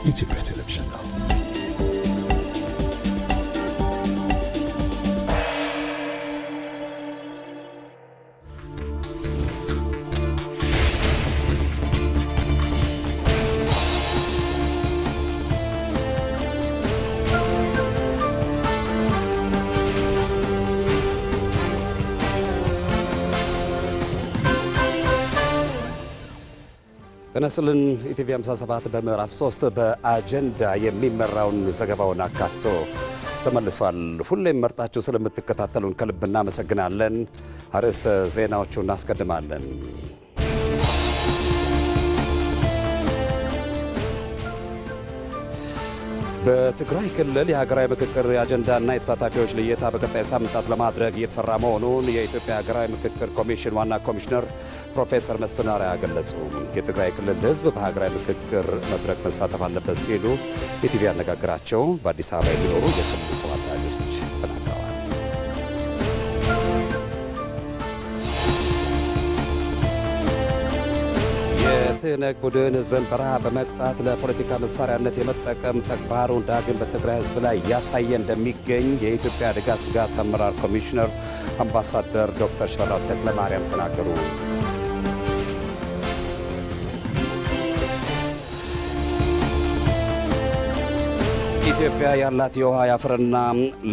ኢትዮጵያ ቴሌቪዥን ነው። ተነስልን ኢቲቪ 57 በምዕራፍ 3 በአጀንዳ የሚመራውን ዘገባውን አካቶ ተመልሷል። ሁሌም መርጣችሁ ስለምትከታተሉን ከልብ እናመሰግናለን። አርዕስተ ዜናዎቹን እናስቀድማለን። በትግራይ ክልል የሀገራዊ ምክክር አጀንዳና የተሳታፊዎች ልየታ በቀጣይ ሳምንታት ለማድረግ እየተሰራ መሆኑን የኢትዮጵያ ሀገራዊ ምክክር ኮሚሽን ዋና ኮሚሽነር ፕሮፌሰር መስፍን አርአያ ገለጹ። የትግራይ ክልል ሕዝብ በሀገራዊ ምክክር መድረክ መሳተፍ አለበት ሲሉ ኢቲቪ ያነጋገራቸው በአዲስ አበባ የሚኖሩ የክልሉ ተወላጆች ተናግረዋል። የትህነግ ቡድን ሕዝብን በረሃ በመቅጣት ለፖለቲካ መሳሪያነት የመጠቀም ተግባሩን ዳግም በትግራይ ሕዝብ ላይ እያሳየ እንደሚገኝ የኢትዮጵያ አደጋ ስጋት አመራር ኮሚሽነር አምባሳደር ዶክተር ሽፈራው ተክለማርያም ተናገሩ። ኢትዮጵያ ያላት የውሃ የአፈርና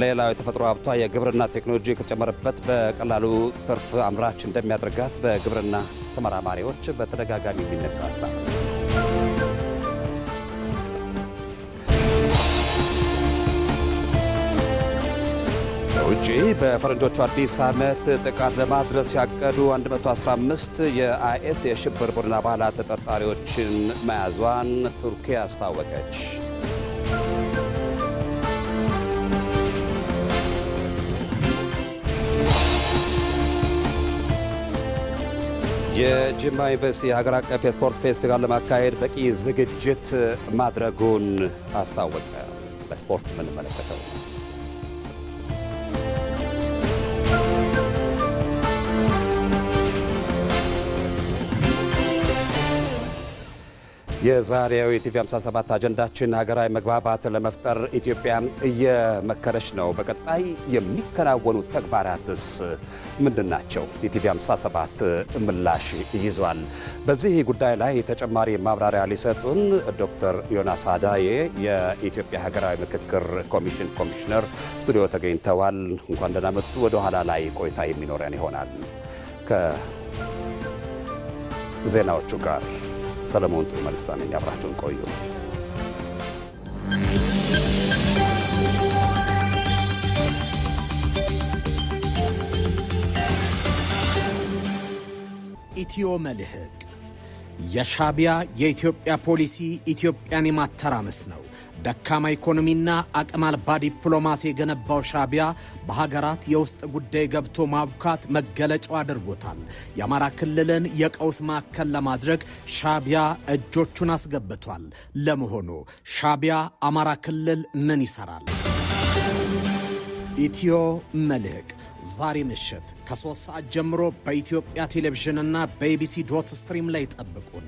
ሌላው የተፈጥሮ ሀብቷ የግብርና ቴክኖሎጂ ከተጨመረበት በቀላሉ ትርፍ አምራች እንደሚያደርጋት በግብርና ተመራማሪዎች በተደጋጋሚ የሚነሳ ሀሳብ። በውጪ በፈረንጆቹ አዲስ ዓመት ጥቃት ለማድረስ ያቀዱ 115 የአይኤስ የሽብር ቡድን አባላት ተጠርጣሪዎችን መያዟን ቱርኪ አስታወቀች። የጅማ ዩኒቨርሲቲ የሀገር አቀፍ የስፖርት ፌስቲቫል ለማካሄድ በቂ ዝግጅት ማድረጉን አስታወቀ። በስፖርት የምንመለከተው የዛሬው ኢቲቪ 57 አጀንዳችን ሀገራዊ መግባባት ለመፍጠር ኢትዮጵያ እየመከረች ነው። በቀጣይ የሚከናወኑ ተግባራትስ ምንድናቸው? ኢቲቪ 57 ምላሽ ይዟል። በዚህ ጉዳይ ላይ ተጨማሪ ማብራሪያ ሊሰጡን ዶክተር ዮናስ አዳዬ የኢትዮጵያ ሀገራዊ ምክክር ኮሚሽን ኮሚሽነር ስቱዲዮ ተገኝተዋል። እንኳን ደህና መጡ። ወደ ኋላ ላይ ቆይታ የሚኖረን ይሆናል ከዜናዎቹ ጋር። ሰለሞን ጥሩ መልሳ ነኝ። አብራችሁን ቆዩ። ኢትዮ መልህቅ የሻዕቢያ የኢትዮጵያ ፖሊሲ ኢትዮጵያን የማተራመስ ነው። ደካማ ኢኮኖሚና አቅም አልባ ዲፕሎማሲ የገነባው ሻዕቢያ በሀገራት የውስጥ ጉዳይ ገብቶ ማቡካት መገለጫው አድርጎታል። የአማራ ክልልን የቀውስ ማዕከል ለማድረግ ሻዕቢያ እጆቹን አስገብቷል። ለመሆኑ ሻዕቢያ አማራ ክልል ምን ይሰራል? ኢትዮ መልህቅ ዛሬ ምሽት ከ3 ሰዓት ጀምሮ በኢትዮጵያ ቴሌቪዥንና በኢቢሲ ዶት ስትሪም ላይ ጠብቁን።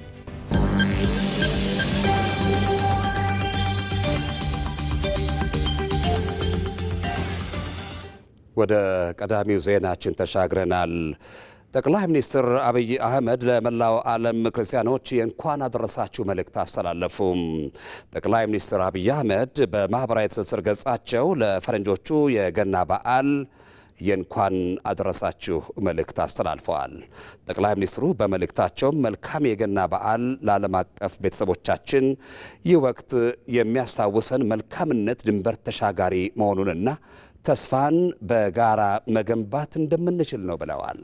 ወደ ቀዳሚው ዜናችን ተሻግረናል። ጠቅላይ ሚኒስትር አብይ አህመድ ለመላው ዓለም ክርስቲያኖች የእንኳን አደረሳችሁ መልእክት አስተላለፉ። ጠቅላይ ሚኒስትር አብይ አህመድ በማኅበራዊ ትስስር ገጻቸው ለፈረንጆቹ የገና በዓል የእንኳን አደረሳችሁ መልእክት አስተላልፈዋል። ጠቅላይ ሚኒስትሩ በመልእክታቸውም መልካም የገና በዓል ለዓለም አቀፍ ቤተሰቦቻችን፣ ይህ ወቅት የሚያስታውሰን መልካምነት ድንበር ተሻጋሪ መሆኑንና ተስፋን በጋራ መገንባት እንደምንችል ነው ብለዋል።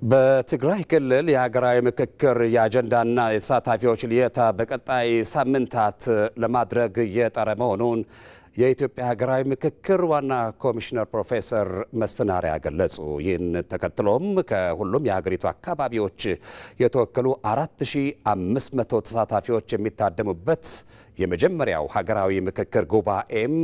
በትግራይ ክልል የሀገራዊ ምክክር የአጀንዳና የተሳታፊዎች ልየታ በቀጣይ ሳምንታት ለማድረግ እየጣረ መሆኑን የኢትዮጵያ ሀገራዊ ምክክር ዋና ኮሚሽነር ፕሮፌሰር መስፍን አርአያ ገለጹ። ይህን ተከትሎም ከሁሉም የሀገሪቱ አካባቢዎች የተወከሉ 4500 ተሳታፊዎች የሚታደሙበት የመጀመሪያው ሀገራዊ ምክክር ጉባኤም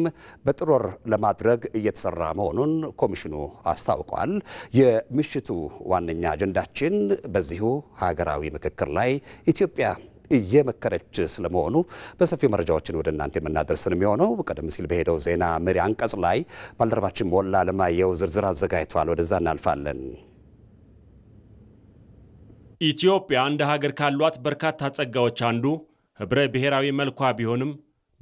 በጥር ወር ለማድረግ እየተሰራ መሆኑን ኮሚሽኑ አስታውቋል። የምሽቱ ዋነኛ አጀንዳችን በዚሁ ሀገራዊ ምክክር ላይ ኢትዮጵያ እየመከረች ስለመሆኑ በሰፊው መረጃዎችን ወደ እናንተ የምናደርስን የሚሆነው ቀደም ሲል በሄደው ዜና መሪ አንቀጽ ላይ ባልደረባችን ሞላ አለማየሁ ዝርዝር አዘጋጅቷል። ወደዛ እናልፋለን። ኢትዮጵያ እንደ ሀገር ካሏት በርካታ ጸጋዎች አንዱ ህብረ ብሔራዊ መልኳ ቢሆንም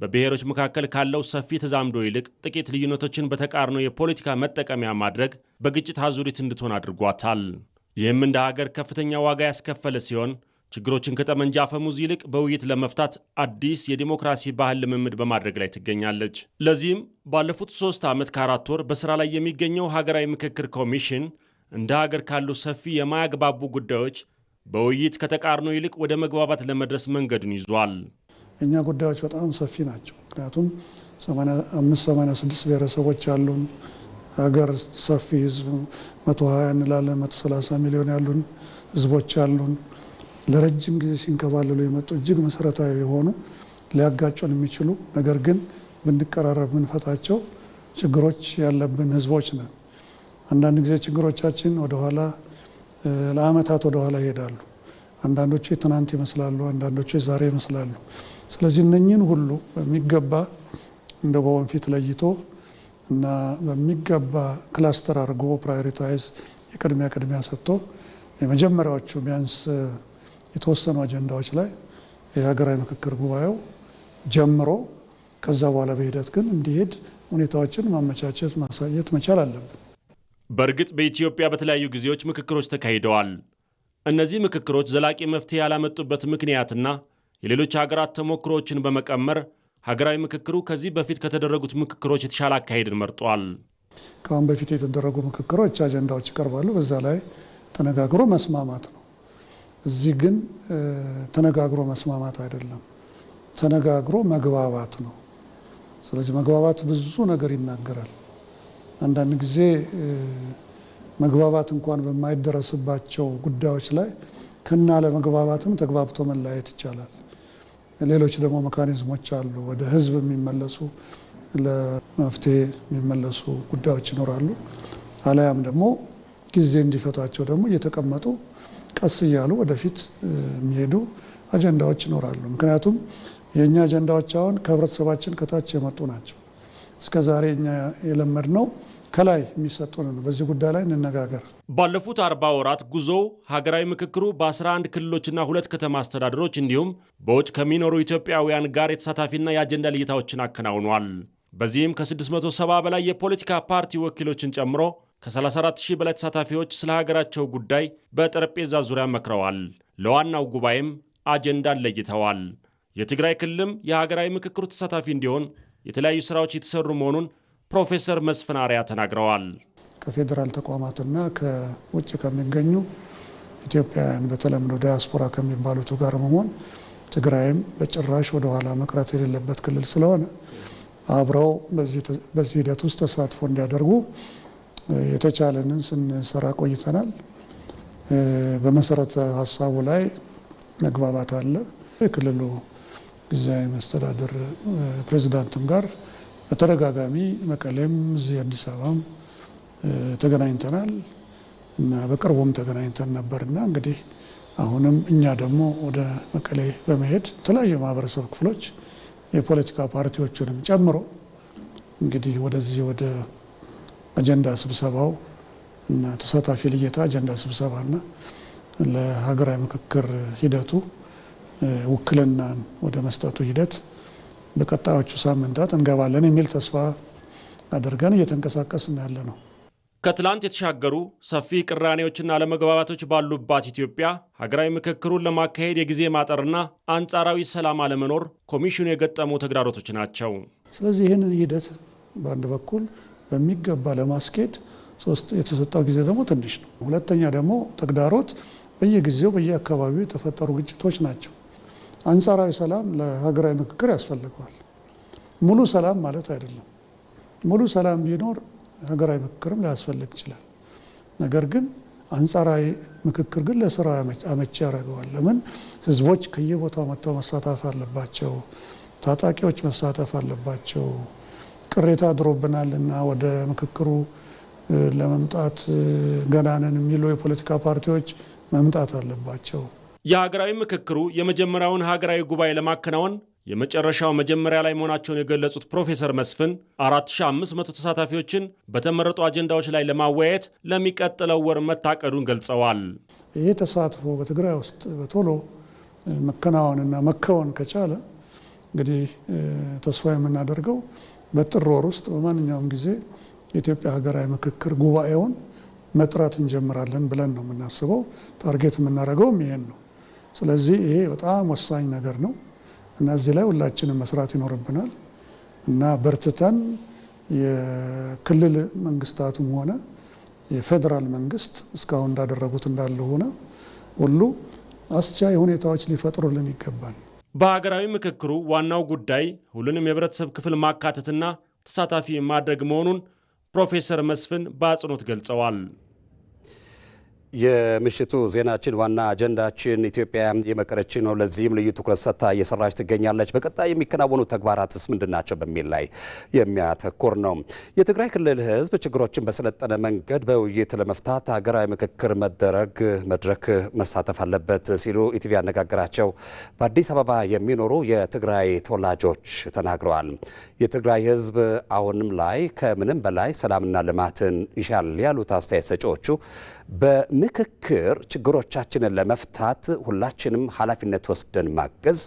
በብሔሮች መካከል ካለው ሰፊ ተዛምዶ ይልቅ ጥቂት ልዩነቶችን በተቃርኖ የፖለቲካ መጠቀሚያ ማድረግ በግጭት አዙሪት እንድትሆን አድርጓታል። ይህም እንደ ሀገር ከፍተኛ ዋጋ ያስከፈለ ሲሆን ችግሮችን ከጠመንጃ አፈሙዝ ይልቅ በውይይት ለመፍታት አዲስ የዲሞክራሲ ባህል ልምምድ በማድረግ ላይ ትገኛለች። ለዚህም ባለፉት 3 ዓመት ከ4 ወር በስራ ላይ የሚገኘው ሀገራዊ ምክክር ኮሚሽን እንደ ሀገር ካሉ ሰፊ የማያግባቡ ጉዳዮች በውይይት ከተቃርኖ ይልቅ ወደ መግባባት ለመድረስ መንገዱን ይዟል። እኛ ጉዳዮች በጣም ሰፊ ናቸው። ምክንያቱም 86 ብሔረሰቦች ያሉን ሀገር፣ ሰፊ ህዝብ 120 እንላለን፣ 130 ሚሊዮን ያሉን ህዝቦች ያሉን፣ ለረጅም ጊዜ ሲንከባለሉ የመጡ እጅግ መሰረታዊ የሆኑ ሊያጋጩን የሚችሉ ነገር ግን ብንቀራረብ ምንፈታቸው ችግሮች ያለብን ህዝቦች ነን። አንዳንድ ጊዜ ችግሮቻችን ወደኋላ ለአመታት ወደኋላ ይሄዳሉ። አንዳንዶቹ ትናንት ይመስላሉ፣ አንዳንዶቹ ዛሬ ይመስላሉ። ስለዚህ እነኚህን ሁሉ በሚገባ እንደ በወንፊት ለይቶ እና በሚገባ ክላስተር አድርጎ ፕራዮሪታይዝ የቅድሚያ ሰጥቶ የመጀመሪያዎቹ ቢያንስ የተወሰኑ አጀንዳዎች ላይ የሀገራዊ ምክክር ጉባኤው ጀምሮ ከዛ በኋላ በሂደት ግን እንዲሄድ ሁኔታዎችን ማመቻቸት ማሳየት መቻል አለብን። በእርግጥ በኢትዮጵያ በተለያዩ ጊዜዎች ምክክሮች ተካሂደዋል። እነዚህ ምክክሮች ዘላቂ መፍትሄ ያላመጡበት ምክንያትና የሌሎች ሀገራት ተሞክሮዎችን በመቀመር ሀገራዊ ምክክሩ ከዚህ በፊት ከተደረጉት ምክክሮች የተሻለ አካሄድን መርጧል። ከአሁን በፊት የተደረጉ ምክክሮች አጀንዳዎች ይቀርባሉ፣ በዛ ላይ ተነጋግሮ መስማማት ነው። እዚህ ግን ተነጋግሮ መስማማት አይደለም፣ ተነጋግሮ መግባባት ነው። ስለዚህ መግባባት ብዙ ነገር ይናገራል። አንዳንድ ጊዜ መግባባት እንኳን በማይደረስባቸው ጉዳዮች ላይ ከና ለመግባባትም ተግባብቶ መለያየት ይቻላል። ሌሎች ደግሞ ሜካኒዝሞች አሉ፣ ወደ ህዝብ የሚመለሱ ለመፍትሄ የሚመለሱ ጉዳዮች ይኖራሉ። አለያም ደግሞ ጊዜ እንዲፈታቸው ደግሞ እየተቀመጡ ቀስ እያሉ ወደፊት የሚሄዱ አጀንዳዎች ይኖራሉ። ምክንያቱም የእኛ አጀንዳዎች አሁን ከህብረተሰባችን ከታች የመጡ ናቸው። እስከ ዛሬ እኛ የለመድነው ከላይ የሚሰጡን ነው። በዚህ ጉዳይ ላይ እንነጋገር። ባለፉት 40 ወራት ጉዞው ሀገራዊ ምክክሩ በ11 ክልሎችና 2 ከተማ አስተዳደሮች እንዲሁም በውጭ ከሚኖሩ ኢትዮጵያውያን ጋር የተሳታፊና የአጀንዳ ልየታዎችን አከናውኗል። በዚህም ከ670 በላይ የፖለቲካ ፓርቲ ወኪሎችን ጨምሮ ከ34,000 በላይ ተሳታፊዎች ስለ ሀገራቸው ጉዳይ በጠረጴዛ ዙሪያ መክረዋል። ለዋናው ጉባኤም አጀንዳን ለይተዋል። የትግራይ ክልልም የሀገራዊ ምክክሩ ተሳታፊ እንዲሆን የተለያዩ ስራዎች የተሰሩ መሆኑን ፕሮፌሰር መስፍን አርአያ ተናግረዋል። ከፌዴራል ተቋማትና ከውጭ ከሚገኙ ኢትዮጵያውያን በተለምዶ ዲያስፖራ ከሚባሉት ጋር መሆን ትግራይም በጭራሽ ወደኋላ መቅረት የሌለበት ክልል ስለሆነ አብረው በዚህ ሂደት ውስጥ ተሳትፎ እንዲያደርጉ የተቻለንን ስንሰራ ቆይተናል። በመሰረተ ሀሳቡ ላይ መግባባት አለ። የክልሉ ጊዜያዊ መስተዳድር ፕሬዚዳንትም ጋር በተደጋጋሚ መቀሌም እዚህ አዲስ አበባም ተገናኝተናል እና በቅርቡም ተገናኝተን ነበርና እንግዲህ አሁንም እኛ ደግሞ ወደ መቀሌ በመሄድ የተለያዩ የማህበረሰብ ክፍሎች የፖለቲካ ፓርቲዎችንም ጨምሮ እንግዲህ ወደዚህ ወደ አጀንዳ ስብሰባው እና ተሳታፊ ልየታ አጀንዳ ስብሰባና ለሀገራዊ ምክክር ሂደቱ ውክልናን ወደ መስጠቱ ሂደት በቀጣዮቹ ሳምንታት እንገባለን የሚል ተስፋ አድርገን እየተንቀሳቀስን ያለ ነው። ከትላንት የተሻገሩ ሰፊ ቅራኔዎችና አለመግባባቶች ባሉባት ኢትዮጵያ ሀገራዊ ምክክሩን ለማካሄድ የጊዜ ማጠርና አንጻራዊ ሰላም አለመኖር ኮሚሽኑ የገጠሙ ተግዳሮቶች ናቸው። ስለዚህ ይህንን ሂደት በአንድ በኩል በሚገባ ለማስኬድ የተሰጠው ጊዜ ደግሞ ትንሽ ነው። ሁለተኛ ደግሞ ተግዳሮት በየጊዜው በየአካባቢው የተፈጠሩ ግጭቶች ናቸው። አንጻራዊ ሰላም ለሀገራዊ ምክክር ያስፈልገዋል። ሙሉ ሰላም ማለት አይደለም። ሙሉ ሰላም ቢኖር ሀገራዊ ምክክርም ሊያስፈልግ ይችላል። ነገር ግን አንጻራዊ ምክክር ግን ለስራው አመቺ ያደርገዋል። ለምን ህዝቦች ከየቦታው መጥተው መሳተፍ አለባቸው። ታጣቂዎች መሳተፍ አለባቸው። ቅሬታ ድሮብናልና ወደ ምክክሩ ለመምጣት ገናነን የሚሉ የፖለቲካ ፓርቲዎች መምጣት አለባቸው። የሀገራዊ ምክክሩ የመጀመሪያውን ሀገራዊ ጉባኤ ለማከናወን የመጨረሻው መጀመሪያ ላይ መሆናቸውን የገለጹት ፕሮፌሰር መስፍን 4500 ተሳታፊዎችን በተመረጡ አጀንዳዎች ላይ ለማወያየት ለሚቀጥለው ወር መታቀዱን ገልጸዋል። ይህ ተሳትፎ በትግራይ ውስጥ በቶሎ መከናወንና መከወን ከቻለ እንግዲህ ተስፋ የምናደርገው በጥር ወር ውስጥ በማንኛውም ጊዜ የኢትዮጵያ ሀገራዊ ምክክር ጉባኤውን መጥራት እንጀምራለን ብለን ነው የምናስበው። ታርጌት የምናደርገውም ይሄን ነው። ስለዚህ ይሄ በጣም ወሳኝ ነገር ነው እና እዚህ ላይ ሁላችንም መስራት ይኖርብናል እና በርትተን የክልል መንግስታቱም ሆነ የፌዴራል መንግስት እስካሁን እንዳደረጉት እንዳለ ሆነ ሁሉ አስቻይ ሁኔታዎች ሊፈጥሩልን ይገባል። በሀገራዊ ምክክሩ ዋናው ጉዳይ ሁሉንም የህብረተሰብ ክፍል ማካተትና ተሳታፊ ማድረግ መሆኑን ፕሮፌሰር መስፍን በአጽንኦት ገልጸዋል። የምሽቱ ዜናችን ዋና አጀንዳችን ኢትዮጵያ የመከረች ነው። ለዚህም ልዩ ትኩረት ሰጥታ እየሰራች ትገኛለች። በቀጣይ የሚከናወኑ ተግባራትስ ምንድናቸው በሚል ላይ የሚያተኩር ነው። የትግራይ ክልል ህዝብ ችግሮችን በሰለጠነ መንገድ በውይይት ለመፍታት ሀገራዊ ምክክር መድረክ መሳተፍ አለበት ሲሉ ኢቲቪ ያነጋገራቸው በአዲስ አበባ የሚኖሩ የትግራይ ተወላጆች ተናግረዋል። የትግራይ ህዝብ አሁንም ላይ ከምንም በላይ ሰላምና ልማትን ይሻል ያሉት አስተያየት ሰጪዎቹ በምክክር ችግሮቻችንን ለመፍታት ሁላችንም ኃላፊነት ወስደን ማገዝ፣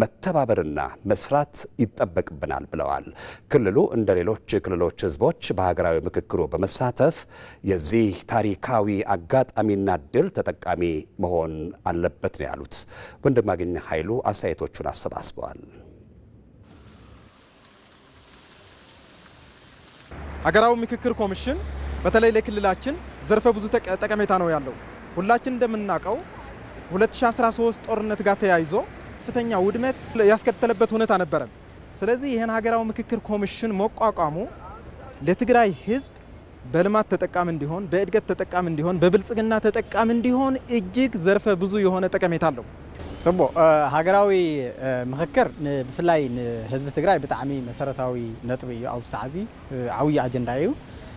መተባበርና መስራት ይጠበቅብናል ብለዋል። ክልሉ እንደ ሌሎች ክልሎች ህዝቦች በሀገራዊ ምክክሩ በመሳተፍ የዚህ ታሪካዊ አጋጣሚና ድል ተጠቃሚ መሆን አለበት ነው ያሉት። ወንድማገኝ ኃይሉ አስተያየቶቹን አሰባስበዋል። ሀገራዊ ምክክር ኮሚሽን በተለይ ለክልላችን ዘርፈ ብዙ ጠቀሜታ ነው ያለው። ሁላችን እንደምናውቀው 2013 ጦርነት ጋር ተያይዞ ከፍተኛ ውድመት ያስከተለበት ሁኔታ ነበረ። ስለዚህ ይህን ሀገራዊ ምክክር ኮሚሽን መቋቋሙ ለትግራይ ህዝብ በልማት ተጠቃሚ እንዲሆን፣ በእድገት ተጠቃሚ እንዲሆን፣ በብልጽግና ተጠቃሚ እንዲሆን እጅግ ዘርፈ ብዙ የሆነ ጠቀሜታ አለው። ጽቡቅ ሃገራዊ ምክክር ብፍላይ ንህዝቢ ትግራይ ብጣዕሚ መሰረታዊ ነጥቢ እዩ። ኣብ ሰዓዚ ዓብይ አጀንዳ እዩ።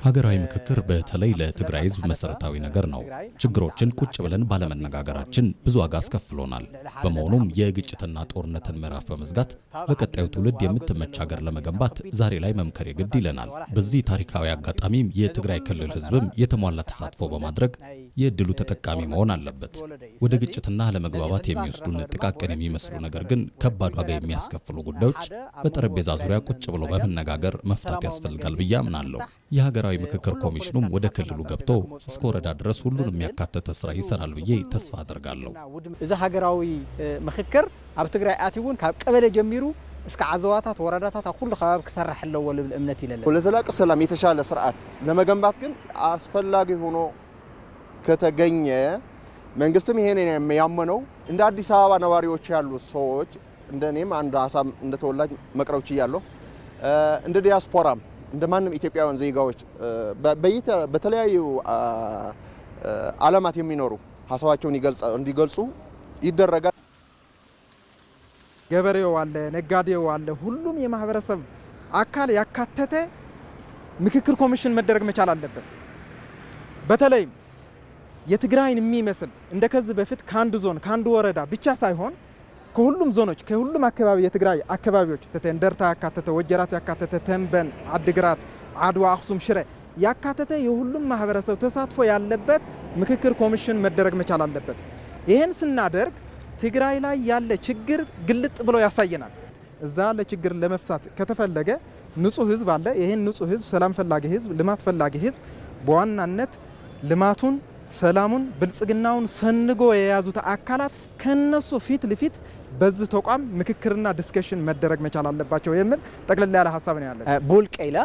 ሀገራዊ ምክክር በተለይ ለትግራይ ህዝብ መሰረታዊ ነገር ነው። ችግሮችን ቁጭ ብለን ባለመነጋገራችን ብዙ ዋጋ አስከፍሎናል። በመሆኑም የግጭትና ጦርነትን ምዕራፍ በመዝጋት ለቀጣዩ ትውልድ የምትመች ሀገር ለመገንባት ዛሬ ላይ መምከር የግድ ይለናል። በዚህ ታሪካዊ አጋጣሚም የትግራይ ክልል ህዝብም የተሟላ ተሳትፎ በማድረግ የእድሉ ተጠቃሚ መሆን አለበት። ወደ ግጭትና ለመግባባት የሚወስዱን ጥቃቅን የሚመስሉ ነገር ግን ከባድ ዋጋ የሚያስከፍሉ ጉዳዮች በጠረጴዛ ዙሪያ ቁጭ ብሎ በመነጋገር መፍታት ያስፈልጋል ብዬ አምናለሁ። የሀገራዊ ምክክር ኮሚሽኑም ወደ ክልሉ ገብቶ እስከ ወረዳ ድረስ ሁሉንም ያካተተ ስራ ይሰራል ብዬ ተስፋ አደርጋለሁ። እዚ ሀገራዊ ምክክር ኣብ ትግራይ አቲውን ካብ ቀበሌ ጀሚሩ እስከ ዓዘዋታት ወረዳታት ሁሉ ከባቢ ክሰርሕ ኣለዎ ልብል እምነት ይለለ። ለዘላቂ ሰላም የተሻለ ስርዓት ለመገንባት ግን አስፈላጊ ሆኖ ከተገኘ መንግስትም ይሄን ያመነው እንደ አዲስ አበባ ነዋሪዎች ያሉ ሰዎች እንደኔም አንድ ሀሳብ እንደ ተወላጅ መቅረብ ችያለሁ። እንደ ዲያስፖራም እንደማንም ኢትዮጵያውያን ዜጋዎች በተለያዩ ዓለማት የሚኖሩ ሀሳባቸውን እንዲገልጹ ይደረጋል። ገበሬው አለ፣ ነጋዴው አለ፣ ሁሉም የማህበረሰብ አካል ያካተተ ምክክር ኮሚሽን መደረግ መቻል አለበት። በተለይ የትግራይን የሚመስል እንደከዚህ በፊት ከአንድ ዞን ከአንድ ወረዳ ብቻ ሳይሆን ከሁሉም ዞኖች ከሁሉም አካባቢ የትግራይ አካባቢዎች እንደርታ ያካተተ፣ ወጀራት ያካተተ፣ ተንበን፣ አድግራት፣ አድዋ፣ አክሱም፣ ሽሬ ያካተተ የሁሉም ማህበረሰብ ተሳትፎ ያለበት ምክክር ኮሚሽን መደረግ መቻል አለበት። ይህን ስናደርግ ትግራይ ላይ ያለ ችግር ግልጥ ብሎ ያሳየናል። እዛ ለችግር ለመፍታት ከተፈለገ ንጹህ ህዝብ አለ። ይህን ንጹህ ህዝብ፣ ሰላም ፈላጊ ህዝብ፣ ልማት ፈላጊ ህዝብ በዋናነት ልማቱን፣ ሰላሙን፣ ብልጽግናውን ሰንጎ የያዙት አካላት ከነሱ ፊት ለፊት በዚህ ተቋም ምክክርና ዲስከሽን መደረግ መቻል አለባቸው የሚል ጠቅለል ያለ ሐሳብ ነው ያለው። ቡል ቀይላ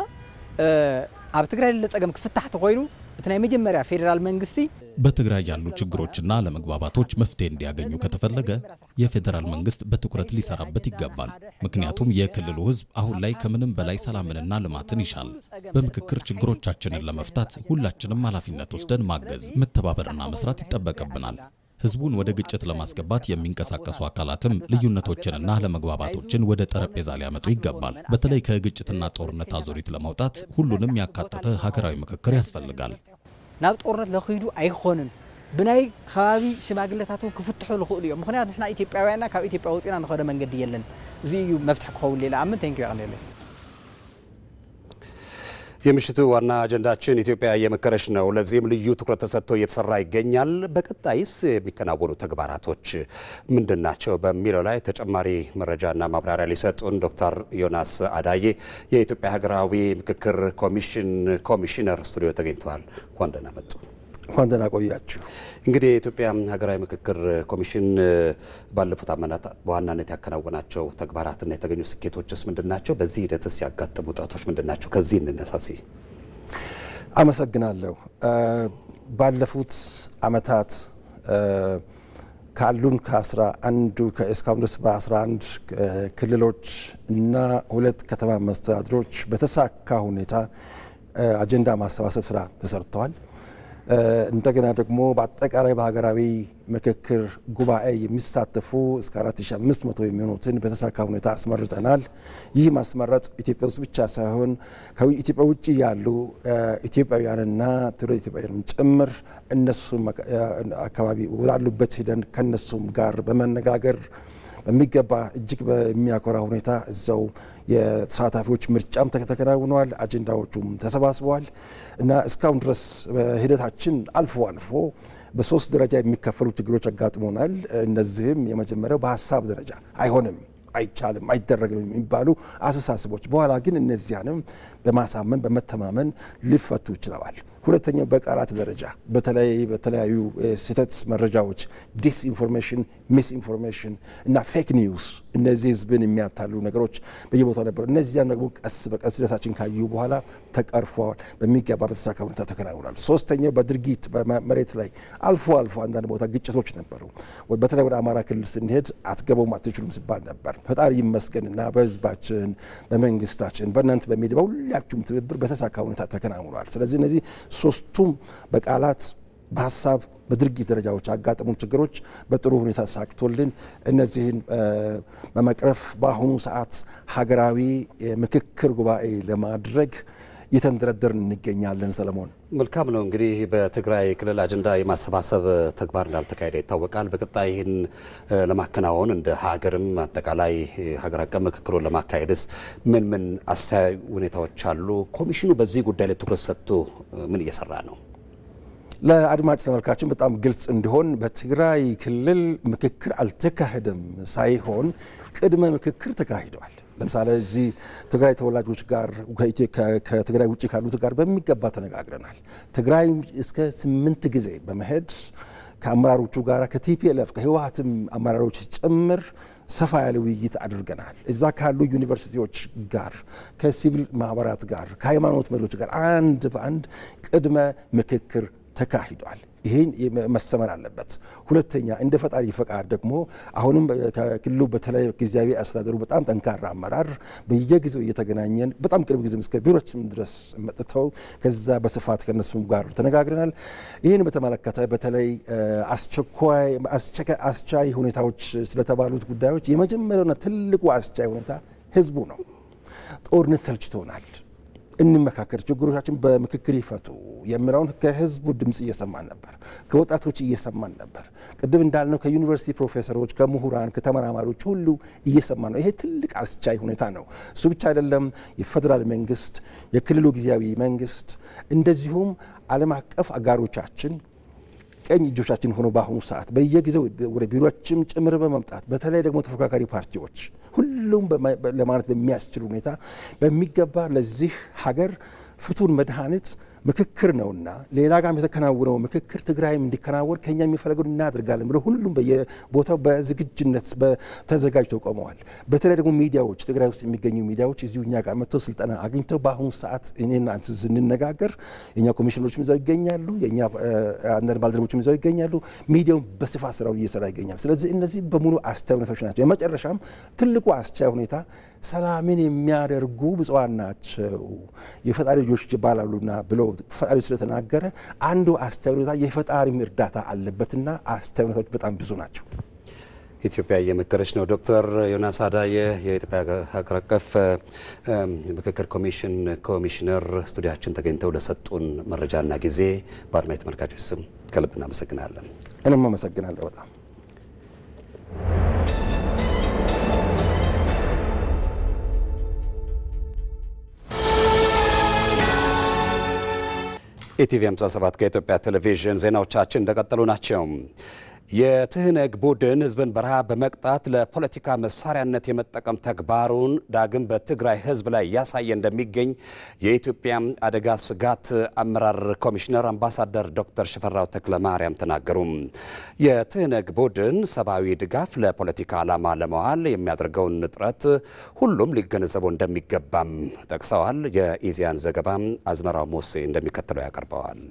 ኣብ ትግራይ ለጸገም ክፍታሕ ተኮይኑ እትናይ መጀመሪያ ፌዴራል መንግስቲ በትግራይ ያሉ ችግሮችና ለመግባባቶች መፍትሄ እንዲያገኙ ከተፈለገ የፌዴራል መንግስት በትኩረት ሊሰራበት ይገባል። ምክንያቱም የክልሉ ህዝብ አሁን ላይ ከምንም በላይ ሰላምንና ልማትን ይሻል። በምክክር ችግሮቻችንን ለመፍታት ሁላችንም ኃላፊነት ወስደን ማገዝ፣ መተባበርና መስራት ይጠበቅብናል። ህዝቡን ወደ ግጭት ለማስገባት የሚንቀሳቀሱ አካላትም ልዩነቶችንና ለመግባባቶችን ወደ ጠረጴዛ ሊያመጡ ይገባል። በተለይ ከግጭትና ጦርነት አዙሪት ለመውጣት ሁሉንም ያካተተ ሀገራዊ ምክክር ያስፈልጋል። ናብ ጦርነት ለኺዱ አይኾንን ብናይ ከባቢ ሽማግለታቱን ክፍትሑ ልኽእሉ እዮም። ምክንያቱ ንሕና ኢትዮጵያውያንና ካብ ኢትዮጵያ ወፂና ንኸደ መንገዲ የለን። እዚ እዩ መፍትሕ ክኸውን ሌላ ኣምን ተንኪ ይቕኒለ የምሽቱ ዋና አጀንዳችን ኢትዮጵያ እየመከረች ነው። ለዚህም ልዩ ትኩረት ተሰጥቶ እየተሰራ ይገኛል። በቀጣይስ የሚከናወኑ ተግባራቶች ምንድናቸው በሚለው ላይ ተጨማሪ መረጃና ማብራሪያ ሊሰጡን ዶክተር ዮናስ አዳዬ የኢትዮጵያ ሀገራዊ ምክክር ኮሚሽን ኮሚሽነር ስቱዲዮ ተገኝተዋል። እንኳን ደህና መጡ። እንኳን ደህና ቆያችሁ። እንግዲህ የኢትዮጵያ ሀገራዊ ምክክር ኮሚሽን ባለፉት ዓመታት በዋናነት ያከናወናቸው ተግባራትና የተገኙ ስኬቶችስ ምንድናቸው? በዚህ ሂደትስ ያጋጠሙ ውጥረቶች ምንድናቸው? ከዚህ እንነሳሲ። አመሰግናለሁ። ባለፉት ዓመታት ካሉን ከ11 እስካሁን ድረስ በ11 ክልሎች እና 2 ከተማ መስተዳድሮች በተሳካ ሁኔታ አጀንዳ ማሰባሰብ ስራ ተሰርተዋል። እንደገና ደግሞ በአጠቃላይ በሀገራዊ ምክክር ጉባኤ የሚሳተፉ እስከ 4500 የሚሆኑትን በተሳካ ሁኔታ አስመርጠናል። ይህ ማስመረጥ ኢትዮጵያ ውስጥ ብቻ ሳይሆን ከኢትዮጵያ ውጭ ያሉ ኢትዮጵያውያንና ትውልደ ኢትዮጵያውያንም ጭምር እነሱም አካባቢ ወዳሉበት ሄደን ከነሱም ጋር በመነጋገር በሚገባ እጅግ በሚያኮራ ሁኔታ እዛው የተሳታፊዎች ምርጫም ተከናውኗል። አጀንዳዎቹም ተሰባስበዋል እና እስካሁን ድረስ በሂደታችን አልፎ አልፎ በ3 ደረጃ የሚከፈሉ ችግሮች አጋጥሞናል። እነዚህም የመጀመሪያው በሀሳብ ደረጃ አይሆንም፣ አይቻልም፣ አይደረግም የሚባሉ አስተሳሰቦች በኋላ ግን እነዚያንም በማሳመን በመተማመን ሊፈቱ ይችላል። ሁለተኛው በቃላት ደረጃ በተለይ በተለያዩ ስህተት መረጃዎች ዲስኢንፎርሜሽን፣ ሚስኢንፎርሜሽን እና ፌክ ኒውስ እነዚህ ህዝብን የሚያታሉ ነገሮች በየቦታው ነበሩ። እነዚያን ደግሞ ቀስ በቀስ ሂደታችን ካዩ በኋላ ተቀርፈዋል፣ በሚገባ በተሳካ ሁኔታ ተከናውኗል። ሶስተኛው በድርጊት በመሬት ላይ አልፎ አልፎ አንዳንድ ቦታ ግጭቶች ነበሩ። በተለይ ወደ አማራ ክልል ስንሄድ አትገቡም አትችሉም ሲባል ነበር። ፈጣሪ ይመስገንና በህዝባችን በመንግስታችን በእናንተ በሚዲያ ሁላችሁም ትብብር በተሳካ ሁኔታ ተከናውኗል። ስለዚህ እነዚህ ሶስቱም በቃላት በሀሳብ በድርጊት ደረጃዎች ያጋጠሙ ችግሮች በጥሩ ሁኔታ ተሳክቶልን እነዚህን በመቅረፍ በአሁኑ ሰዓት ሀገራዊ ምክክር ጉባኤ ለማድረግ እየተንደረደርን እንገኛለን። ሰለሞን፣ መልካም ነው። እንግዲህ በትግራይ ክልል አጀንዳ የማሰባሰብ ተግባር እንዳልተካሄደ ይታወቃል። በቀጣይ ይህን ለማከናወን እንደ ሀገርም አጠቃላይ ሀገር አቀፍ ምክክሩን ለማካሄድስ ምን ምን አስተያይ ሁኔታዎች አሉ? ኮሚሽኑ በዚህ ጉዳይ ላይ ትኩረት ሰጥቶ ምን እየሰራ ነው? ለአድማጭ ተመልካችን በጣም ግልጽ እንዲሆን በትግራይ ክልል ምክክር አልተካሄደም ሳይሆን ቅድመ ምክክር ተካሂደዋል። ለምሳሌ እዚህ ትግራይ ተወላጆች ጋር ከትግራይ ውጭ ካሉት ጋር በሚገባ ተነጋግረናል። ትግራይ እስከ 8 ጊዜ በመሄድ ከአመራሮቹ ጋር ከቲፒኤልኤፍ ከህወሓትም አመራሮች ጭምር ሰፋ ያለ ውይይት አድርገናል። እዛ ካሉ ዩኒቨርሲቲዎች ጋር፣ ከሲቪል ማህበራት ጋር፣ ከሃይማኖት መሪዎች ጋር አንድ በአንድ ቅድመ ምክክር ተካሂዷል። ይህን መሰመር አለበት። ሁለተኛ እንደ ፈጣሪ ፈቃድ ደግሞ አሁንም ከክልሉ በተለይ ጊዜያዊ አስተዳደሩ በጣም ጠንካራ አመራር በየጊዜው እየተገናኘን በጣም ቅርብ ጊዜ እስከ ቢሮችም ድረስ መጥተው ከዛ በስፋት ከነሱም ጋር ተነጋግረናል። ይህን በተመለከተ በተለይ አስቻይ ሁኔታዎች ስለተባሉት ጉዳዮች የመጀመሪያውና ትልቁ አስቻይ ሁኔታ ህዝቡ ነው። ጦርነት ሰልችቶናል፣ እንመካከር፣ ችግሮቻችን በምክክር ይፈቱ የሚለውን ከህዝቡ ድምጽ እየሰማን ነበር፣ ከወጣቶች እየሰማን ነበር። ቅድም እንዳልነው ከዩኒቨርሲቲ ፕሮፌሰሮች፣ ከምሁራን፣ ከተመራማሪዎች ሁሉ እየሰማን ነው። ይሄ ትልቅ አስቻይ ሁኔታ ነው። እሱ ብቻ አይደለም። የፌዴራል መንግስት፣ የክልሉ ጊዜያዊ መንግስት እንደዚሁም ዓለም አቀፍ አጋሮቻችን ቀኝ እጆቻችን ሆኖ በአሁኑ ሰዓት በየጊዜው ወደ ቢሮችም ጭምር በመምጣት በተለይ ደግሞ ተፎካካሪ ፓርቲዎች ሁሉም ለማለት በሚያስችል ሁኔታ በሚገባ ለዚህ ሀገር ፍቱን መድኃኒት ምክክር ነውና ሌላ ጋር የተከናወነው ምክክር ትግራይም እንዲከናወን ከኛ የሚፈለገውን እናደርጋለን ብለው ሁሉም በየቦታው በዝግጁነት ተዘጋጅተው ቆመዋል። በተለይ ደግሞ ሚዲያዎች ትግራይ ውስጥ የሚገኙ ሚዲያዎች እዚሁ እኛ ጋር መጥተው ስልጠና አግኝተው በአሁኑ ሰዓት እኔና አንተ ስንነጋገር የኛ ኮሚሽነሮችም እዛው ይገኛሉ፣ የኛ አንዳንድ ባልደረቦችም እዛው ይገኛሉ። ሚዲያው በስፋት ስራውን እየሰራ ይገኛል። ስለዚህ እነዚህ በሙሉ አስቻይ ሁኔታዎች ናቸው። የመጨረሻም ትልቁ አስቻይ ሁኔታ ሰላምን የሚያደርጉ ብፁዓን ናቸው የፈጣሪ ልጆች ይባላሉና ብሎ ፈጣሪ ስለተናገረ አንዱ አስቻይ ሁኔታ የፈጣሪም እርዳታ አለበትና አስቻይ ሁኔታዎች በጣም ብዙ ናቸው። ኢትዮጵያ እየመከረች ነው። ዶክተር ዮናስ አዳየ የኢትዮጵያ ሀገር አቀፍ ምክክር ኮሚሽን ኮሚሽነር ስቱዲያችን ተገኝተው ለሰጡን መረጃና ጊዜ በአድማጭ ተመልካቾች ስም ከልብ እናመሰግናለን። እኔም አመሰግናለሁ በጣም። ኢቲቪ 57 ከኢትዮጵያ ቴሌቪዥን ዜናዎቻችን እንደቀጠሉ ናቸው። የትህነግ ቡድን ህዝብን በረሃብ በመቅጣት ለፖለቲካ መሳሪያነት የመጠቀም ተግባሩን ዳግም በትግራይ ህዝብ ላይ እያሳየ እንደሚገኝ የኢትዮጵያ አደጋ ስጋት አመራር ኮሚሽነር አምባሳደር ዶክተር ሽፈራው ተክለማርያም ተናገሩ። የትህነግ ቡድን ሰብአዊ ድጋፍ ለፖለቲካ ዓላማ ለመዋል የሚያደርገውን ጥረት ሁሉም ሊገነዘበው እንደሚገባም ጠቅሰዋል። የኢዜአን ዘገባ አዝመራው ሞሴ እንደሚከተለው ያቀርበዋል።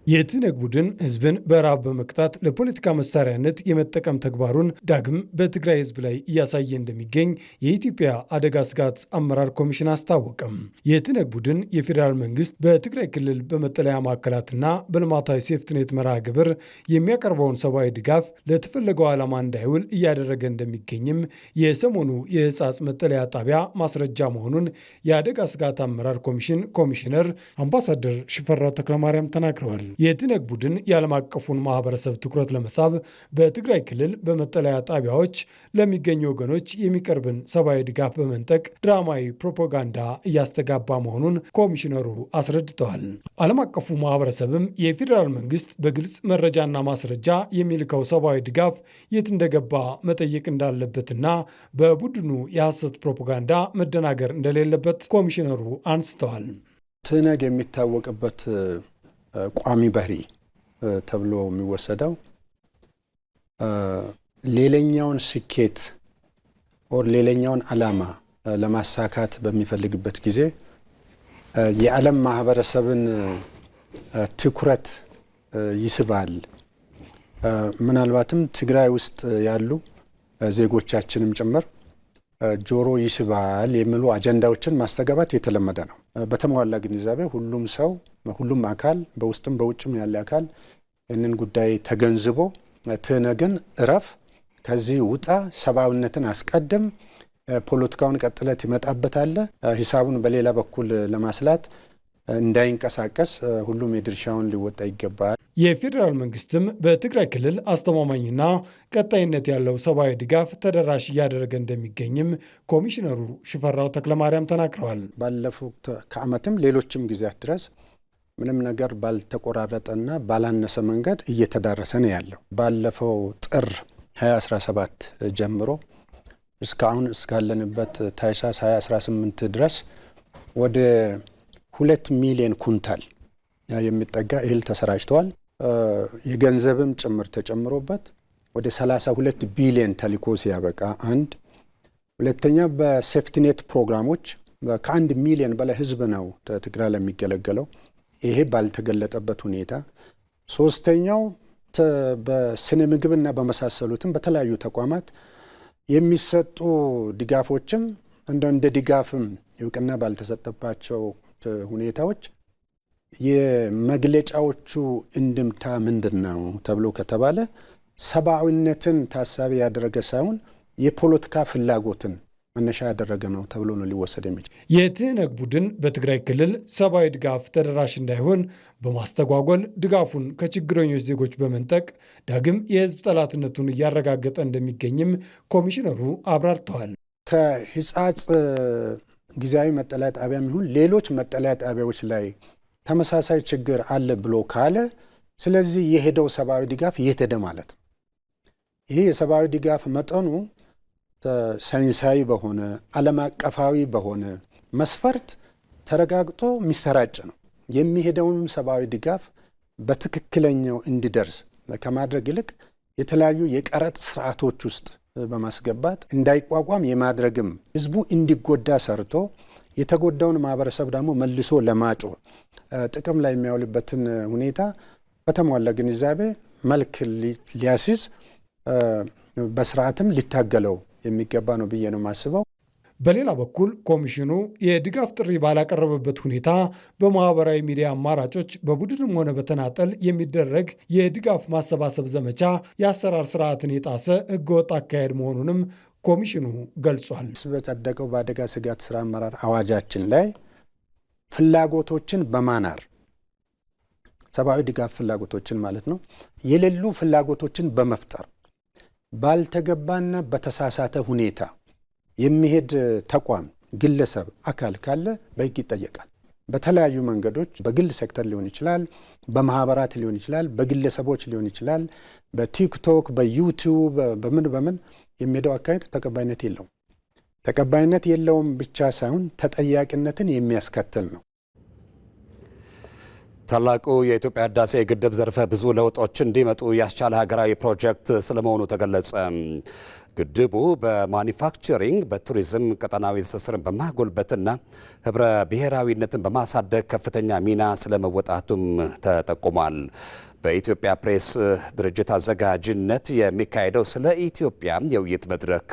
የትህነግ ቡድን ህዝብን በረሃብ በመቅጣት ለፖለቲካ መሳሪያነት የመጠቀም ተግባሩን ዳግም በትግራይ ህዝብ ላይ እያሳየ እንደሚገኝ የኢትዮጵያ አደጋ ስጋት አመራር ኮሚሽን አስታወቀም። የትህነግ ቡድን የፌዴራል መንግስት በትግራይ ክልል በመጠለያ ማዕከላትና በልማታዊ ሴፍትኔት መርሃ ግብር የሚያቀርበውን ሰብአዊ ድጋፍ ለተፈለገው ዓላማ እንዳይውል እያደረገ እንደሚገኝም የሰሞኑ የህጻጽ መጠለያ ጣቢያ ማስረጃ መሆኑን የአደጋ ስጋት አመራር ኮሚሽን ኮሚሽነር አምባሳደር ሽፈራው ተክለማርያም ተናግረዋል። የትህነግ ቡድን የዓለም አቀፉን ማህበረሰብ ትኩረት ለመሳብ በትግራይ ክልል በመጠለያ ጣቢያዎች ለሚገኙ ወገኖች የሚቀርብን ሰብአዊ ድጋፍ በመንጠቅ ድራማዊ ፕሮፓጋንዳ እያስተጋባ መሆኑን ኮሚሽነሩ አስረድተዋል። ዓለም አቀፉ ማህበረሰብም የፌዴራል መንግስት በግልጽ መረጃና ማስረጃ የሚልከው ሰብአዊ ድጋፍ የት እንደገባ መጠየቅ እንዳለበትና በቡድኑ የሐሰት ፕሮፓጋንዳ መደናገር እንደሌለበት ኮሚሽነሩ አንስተዋል። ትህነግ የሚታወቅበት ቋሚ ባህሪ ተብሎ የሚወሰደው ሌላኛውን ስኬት ወር ሌላኛውን ዓላማ ለማሳካት በሚፈልግበት ጊዜ የዓለም ማህበረሰብን ትኩረት ይስባል። ምናልባትም ትግራይ ውስጥ ያሉ ዜጎቻችንም ጭምር ጆሮ ይስባል የሚሉ አጀንዳዎችን ማስተጋባት የተለመደ ነው። በተሟላ ግንዛቤ ሁሉም ሰው ሁሉም አካል በውስጥም በውጭም ያለ አካል ይህንን ጉዳይ ተገንዝቦ ትህነግን እረፍ፣ ከዚህ ውጣ፣ ሰብአዊነትን አስቀድም፣ ፖለቲካውን ቀጥለት ይመጣበታል፣ ሂሳቡን በሌላ በኩል ለማስላት እንዳይንቀሳቀስ ሁሉም የድርሻውን ሊወጣ ይገባል። የፌዴራል መንግስትም በትግራይ ክልል አስተማማኝና ቀጣይነት ያለው ሰብአዊ ድጋፍ ተደራሽ እያደረገ እንደሚገኝም ኮሚሽነሩ ሽፈራው ተክለማርያም ተናግረዋል። ባለፉት ከዓመትም ሌሎችም ጊዜያት ድረስ ምንም ነገር ባልተቆራረጠና ባላነሰ መንገድ እየተዳረሰ ነው ያለው። ባለፈው ጥር 2017 ጀምሮ እስካሁን እስካለንበት ታኅሳስ 2018 ድረስ ወደ 2 ሚሊዮን ኩንታል የሚጠጋ እህል ተሰራጭተዋል። የገንዘብም ጭምር ተጨምሮበት ወደ 32 ቢሊዮን ተልኮ ሲያበቃ አንድ፣ ሁለተኛ በሴፍቲኔት ፕሮግራሞች ከ1 ሚሊዮን በላይ ህዝብ ነው ትግራይ ለሚገለገለው፣ ይሄ ባልተገለጠበት ሁኔታ፣ ሶስተኛው በስነ ምግብና በመሳሰሉትም በተለያዩ ተቋማት የሚሰጡ ድጋፎችም እንደ ድጋፍም እውቅና ባልተሰጠባቸው ሁኔታዎች የመግለጫዎቹ እንድምታ ምንድን ነው ተብሎ ከተባለ ሰብአዊነትን ታሳቢ ያደረገ ሳይሆን የፖለቲካ ፍላጎትን መነሻ ያደረገ ነው ተብሎ ነው ሊወሰድ የሚችል። የትህነግ ቡድን በትግራይ ክልል ሰብአዊ ድጋፍ ተደራሽ እንዳይሆን በማስተጓጎል ድጋፉን ከችግረኞች ዜጎች በመንጠቅ ዳግም የህዝብ ጠላትነቱን እያረጋገጠ እንደሚገኝም ኮሚሽነሩ አብራርተዋል። ከህጻጽ ጊዜያዊ መጠለያ ጣቢያም ይሁን ሌሎች መጠለያ ጣቢያዎች ላይ ተመሳሳይ ችግር አለ ብሎ ካለ ስለዚህ የሄደው ሰብአዊ ድጋፍ የት ማለት ነው። ይህ የሰብአዊ ድጋፍ መጠኑ ሳይንሳዊ በሆነ ዓለም አቀፋዊ በሆነ መስፈርት ተረጋግጦ የሚሰራጭ ነው። የሚሄደውን ሰብአዊ ድጋፍ በትክክለኛው እንዲደርስ ከማድረግ ይልቅ የተለያዩ የቀረጥ ስርዓቶች ውስጥ በማስገባት እንዳይቋቋም የማድረግም ህዝቡ እንዲጎዳ ሰርቶ የተጎዳውን ማህበረሰብ ደግሞ መልሶ ለማጮ ጥቅም ላይ የሚያውልበትን ሁኔታ በተሟላ ግንዛቤ መልክ ሊያስይዝ በስርዓትም ሊታገለው የሚገባ ነው ብዬ ነው የማስበው። በሌላ በኩል ኮሚሽኑ የድጋፍ ጥሪ ባላቀረበበት ሁኔታ በማህበራዊ ሚዲያ አማራጮች በቡድንም ሆነ በተናጠል የሚደረግ የድጋፍ ማሰባሰብ ዘመቻ የአሰራር ስርዓትን የጣሰ ህገወጥ አካሄድ መሆኑንም ኮሚሽኑ ገልጿል። በጸደቀው በአደጋ ስጋት ስራ አመራር አዋጃችን ላይ ፍላጎቶችን በማናር ሰብአዊ ድጋፍ ፍላጎቶችን ማለት ነው የሌሉ ፍላጎቶችን በመፍጠር ባልተገባና በተሳሳተ ሁኔታ የሚሄድ ተቋም፣ ግለሰብ፣ አካል ካለ በህግ ይጠየቃል። በተለያዩ መንገዶች በግል ሴክተር ሊሆን ይችላል፣ በማህበራት ሊሆን ይችላል፣ በግለሰቦች ሊሆን ይችላል፣ በቲክቶክ፣ በዩቲዩብ በምን የሚሄደው አካሄድ ተቀባይነት የለውም። ተቀባይነት የለውም ብቻ ሳይሆን ተጠያቂነትን የሚያስከትል ነው። ታላቁ የኢትዮጵያ ህዳሴ ግድብ ዘርፈ ብዙ ለውጦች እንዲመጡ ያስቻለ ሀገራዊ ፕሮጀክት ስለመሆኑ ተገለጸ። ግድቡ በማኒፋክቸሪንግ፣ በቱሪዝም፣ ቀጠናዊ ትስስርን በማጎልበትና ህብረ ብሔራዊነትን በማሳደግ ከፍተኛ ሚና ስለመወጣቱም ተጠቁሟል። በኢትዮጵያ ፕሬስ ድርጅት አዘጋጅነት የሚካሄደው ስለ ኢትዮጵያ የውይይት መድረክ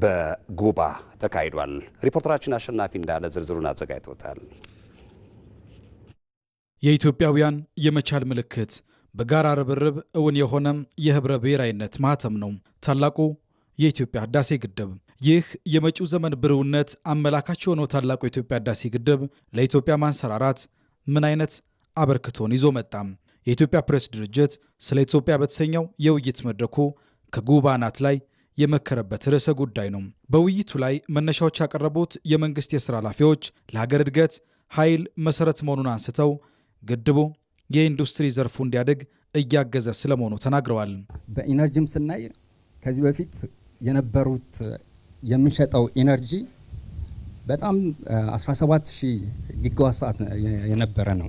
በጉባ ተካሂዷል። ሪፖርተራችን አሸናፊ እንዳለ ዝርዝሩን አዘጋጅቶታል። የኢትዮጵያውያን የመቻል ምልክት በጋራ ርብርብ እውን የሆነ የህብረ ብሔራዊነት ማህተም ነው ታላቁ የኢትዮጵያ ህዳሴ ግድብ። ይህ የመጪው ዘመን ብሩህነት አመላካች የሆነው ታላቁ የኢትዮጵያ ህዳሴ ግድብ ለኢትዮጵያ ማንሰራራት ምን አይነት አበርክቶን ይዞ መጣ? የኢትዮጵያ ፕሬስ ድርጅት ስለ ኢትዮጵያ በተሰኘው የውይይት መድረኩ ከጉባ አናት ላይ የመከረበት ርዕሰ ጉዳይ ነው። በውይይቱ ላይ መነሻዎች ያቀረቡት የመንግስት የሥራ ኃላፊዎች ለሀገር እድገት ኃይል መሰረት መሆኑን አንስተው ግድቡ የኢንዱስትሪ ዘርፉ እንዲያድግ እያገዘ ስለመሆኑ ተናግረዋል። በኢነርጂም ስናይ ከዚህ በፊት የነበሩት የምንሸጠው ኢነርጂ በጣም 17000 ጊጋዋት ሰዓት የነበረ ነው።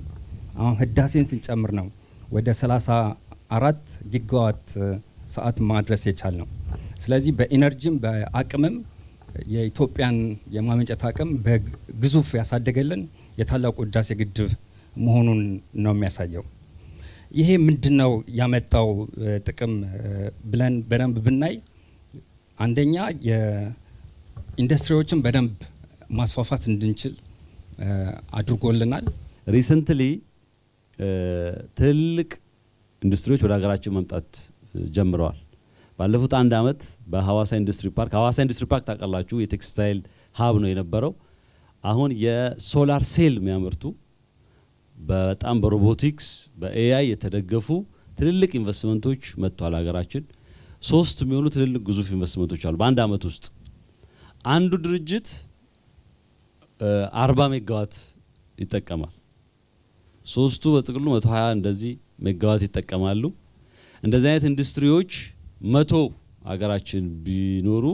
አሁን ህዳሴን ስንጨምር ነው ወደ 34 ጊጋዋት ሰዓት ማድረስ የቻል ነው። ስለዚህ በኢነርጂም በአቅምም የኢትዮጵያን የማመንጨት አቅም በግዙፍ ያሳደገልን የታላቁ ህዳሴ ግድብ መሆኑን ነው የሚያሳየው። ይሄ ምንድነው ያመጣው ጥቅም ብለን በደንብ ብናይ አንደኛ የኢንዱስትሪዎችን በደንብ ማስፋፋት እንድንችል አድርጎልናል። ሪሰንትሊ ትልቅ ኢንዱስትሪዎች ወደ ሀገራችን መምጣት ጀምረዋል። ባለፉት አንድ አመት በሐዋሳ ኢንዱስትሪ ፓርክ ታውቃላችሁ፣ የቴክስታይል ሀብ ነው የነበረው። አሁን የሶላር ሴል የሚያመርቱ በጣም በሮቦቲክስ በኤአይ የተደገፉ ትልልቅ ኢንቨስትመንቶች መጥተዋል ሀገራችን። 3 የሚሆኑ ትልልቅ ግዙፍ ኢንቨስትመንቶች አሉ በአንድ አመት ውስጥ። አንዱ ድርጅት 40 ሜጋዋት ይጠቀማል። 3ቱ በጥቅሉ 120 እንደዚህ ሜጋዋት ይጠቀማሉ። እንደዚህ አይነት ኢንዱስትሪዎች 100 ሀገራችን ቢኖሩ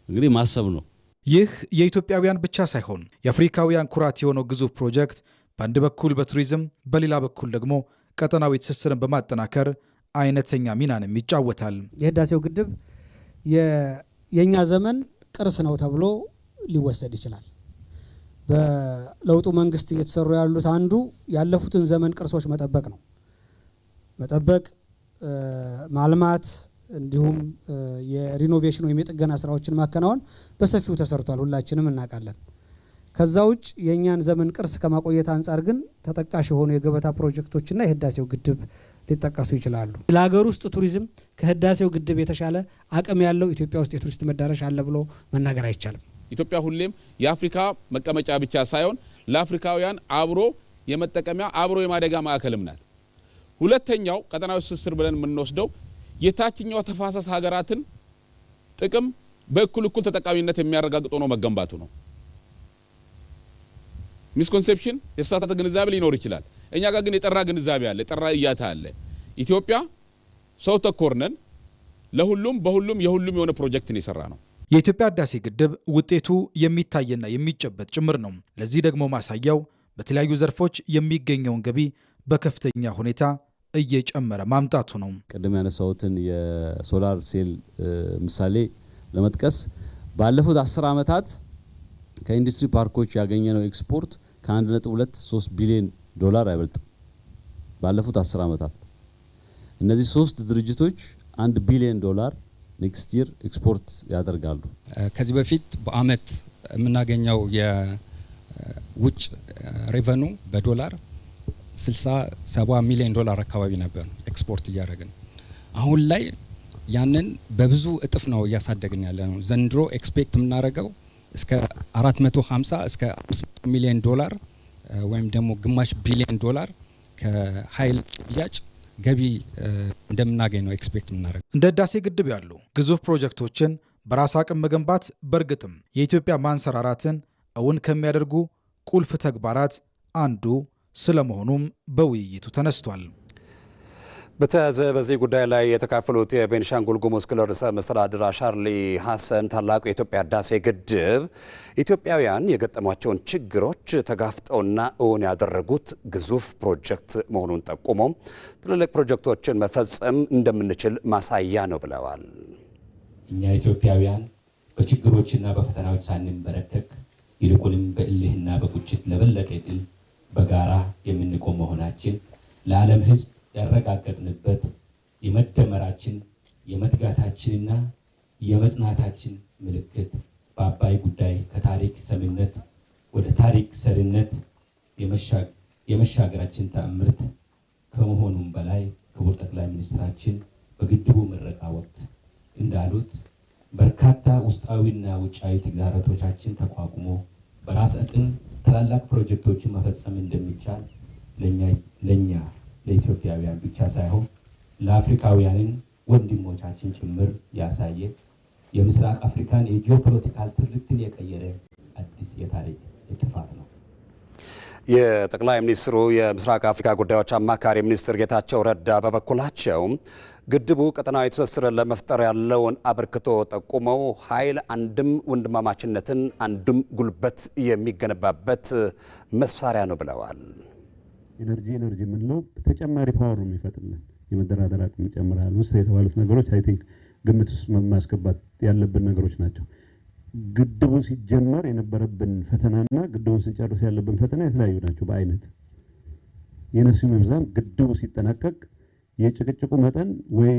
እንግዲህ ማሰብ ነው። ይህ የኢትዮጵያውያን ብቻ ሳይሆን የአፍሪካውያን ኩራት የሆነው ግዙፍ ፕሮጀክት በአንድ በኩል በቱሪዝም በሌላ በኩል ደግሞ ቀጠናዊ ትስስርን በማጠናከር አይነተኛ ሚናንም ይጫወታል። የህዳሴው ግድብ የኛ ዘመን ቅርስ ነው ተብሎ ሊወሰድ ይችላል። በለውጡ መንግስት እየተሰሩ ያሉት አንዱ ያለፉትን ዘመን ቅርሶች መጠበቅ ነው። መጠበቅ፣ ማልማት እንዲሁም የሪኖቬሽን ወይም የጥገና ስራዎችን ማከናወን በሰፊው ተሰርቷል፣ ሁላችንም እናውቃለን። ከዛ ውጭ የእኛን ዘመን ቅርስ ከማቆየት አንጻር ግን ተጠቃሽ የሆኑ የገበታ ፕሮጀክቶችና የህዳሴው ግድብ ሊጠቀሱ ይችላሉ። ለሀገር ውስጥ ቱሪዝም ከህዳሴው ግድብ የተሻለ አቅም ያለው ኢትዮጵያ ውስጥ የቱሪስት መዳረሻ አለ ብሎ መናገር አይቻልም። ኢትዮጵያ ሁሌም የአፍሪካ መቀመጫ ብቻ ሳይሆን ለአፍሪካውያን አብሮ የመጠቀሚያ አብሮ የማደጋ ማዕከልም ናት። ሁለተኛው ቀጠናዊ ትስስር ብለን የምንወስደው የታችኛው ተፋሰስ ሀገራትን ጥቅም በእኩል ተጠቃሚነት የሚያረጋግጥ ሆኖ መገንባቱ ነው። ሚስኮንሴፕሽን የተሳሳተ ግንዛቤ ሊኖር ይችላል። እኛ ጋር ግን የጠራ ግንዛቤ አለ፣ የጠራ እይታ አለ። ኢትዮጵያ ሰው ተኮር ነን። ለሁሉም በሁሉም የሁሉም የሆነ ፕሮጀክትን የሰራ ነው። የኢትዮጵያ ህዳሴ ግድብ ውጤቱ የሚታይና የሚጨበጥ ጭምር ነው። ለዚህ ደግሞ ማሳያው በተለያዩ ዘርፎች የሚገኘውን ገቢ በከፍተኛ ሁኔታ እየጨመረ ማምጣቱ ነው። ቀደም ያነሳውትን የሶላር ሴል ምሳሌ ለመጥቀስ ባለፉት 10 ዓመታት ከኢንዱስትሪ ፓርኮች ያገኘነው ኤክስፖርት ከ1.23 ቢሊዮን ዶላር አይበልጥም። ባለፉት 10 ዓመታት እነዚህ 3 ድርጅቶች 1 ቢሊዮን ዶላር ኔክስት ይር ኤክስፖርት ያደርጋሉ። ከዚህ በፊት በአመት የምናገኘው የውጭ ሬቨኑ በዶላር 60-70 ሚሊዮን ዶላር አካባቢ ነበር ኤክስፖርት እያደረግን። አሁን ላይ ያንን በብዙ እጥፍ ነው እያሳደግን ያለ ነው። ዘንድሮ ኤክስፔክት የምናደርገው እስከ 450 እስከ 500 ሚሊዮን ዶላር ወይም ደግሞ ግማሽ ቢሊዮን ዶላር ከኃይል ሽያጭ ገቢ እንደምናገኝ ነው ኤክስፔክት የምናደርገው። እንደ ህዳሴ ግድብ ያሉ ግዙፍ ፕሮጀክቶችን በራስ አቅም መገንባት በእርግጥም የኢትዮጵያ ማንሰራራትን እውን ከሚያደርጉ ቁልፍ ተግባራት አንዱ ስለመሆኑም በውይይቱ ተነስቷል። በተያያዘ በዚህ ጉዳይ ላይ የተካፈሉት የቤኒሻንጉል ጉሙዝ ክልል ርዕሰ መስተዳድር አሻርሊ ሀሰን ታላቁ የኢትዮጵያ ህዳሴ ግድብ ኢትዮጵያውያን የገጠሟቸውን ችግሮች ተጋፍጠውና እውን ያደረጉት ግዙፍ ፕሮጀክት መሆኑን ጠቁሞ ትልልቅ ፕሮጀክቶችን መፈጸም እንደምንችል ማሳያ ነው ብለዋል። እኛ ኢትዮጵያውያን በችግሮችና በፈተናዎች ሳንንበረከክ ይልቁንም በእልህና በቁጭት ለበለጠ ድል በጋራ የምንቆም መሆናችን ለዓለም ህዝብ ያረጋገጥንበት የመደመራችን የመትጋታችንና የመጽናታችን ምልክት በአባይ ጉዳይ ከታሪክ ሰሚነት ወደ ታሪክ ሰሪነት የመሻገራችን ተአምርት ከመሆኑም በላይ ክቡር ጠቅላይ ሚኒስትራችን በግድቡ ምረቃ ወቅት እንዳሉት በርካታ ውስጣዊና ውጫዊ ተግዳሮቶቻችን ተቋቁሞ በራስ አቅም ታላላቅ ፕሮጀክቶችን መፈጸም እንደሚቻል ለኛ ለኢትዮጵያውያን ብቻ ሳይሆን ለአፍሪካውያንን ወንድሞቻችን ጭምር ያሳየ የምስራቅ አፍሪካን የጂኦፖለቲካል ትርክትን የቀየረ አዲስ የታሪክ ጥፋት ነው። የጠቅላይ ሚኒስትሩ የምስራቅ አፍሪካ ጉዳዮች አማካሪ ሚኒስትር ጌታቸው ረዳ በበኩላቸው ግድቡ ቀጠናዊ ትስስርን ለመፍጠር ያለውን አበርክቶ ጠቁመው ኃይል አንድም ወንድማማችነትን አንድም ጉልበት የሚገነባበት መሳሪያ ነው ብለዋል። ኤነርጂ የምንለው ተጨማሪ ፓወር ነው የሚፈጥርልን፣ የመደራደር አቅም ይጨምራል። ውስጥ የተባሉት ነገሮች አይ ቲንክ ግምት ውስጥ ማስገባት ያለብን ነገሮች ናቸው። ግድቡ ሲጀመር የነበረብን ፈተናና ግድቡን ስንጨርስ ያለብን ፈተና የተለያዩ ናቸው በአይነት። የነፍሱ መብዛት ግድቡ ሲጠናቀቅ የጭቅጭቁ መጠን ወይ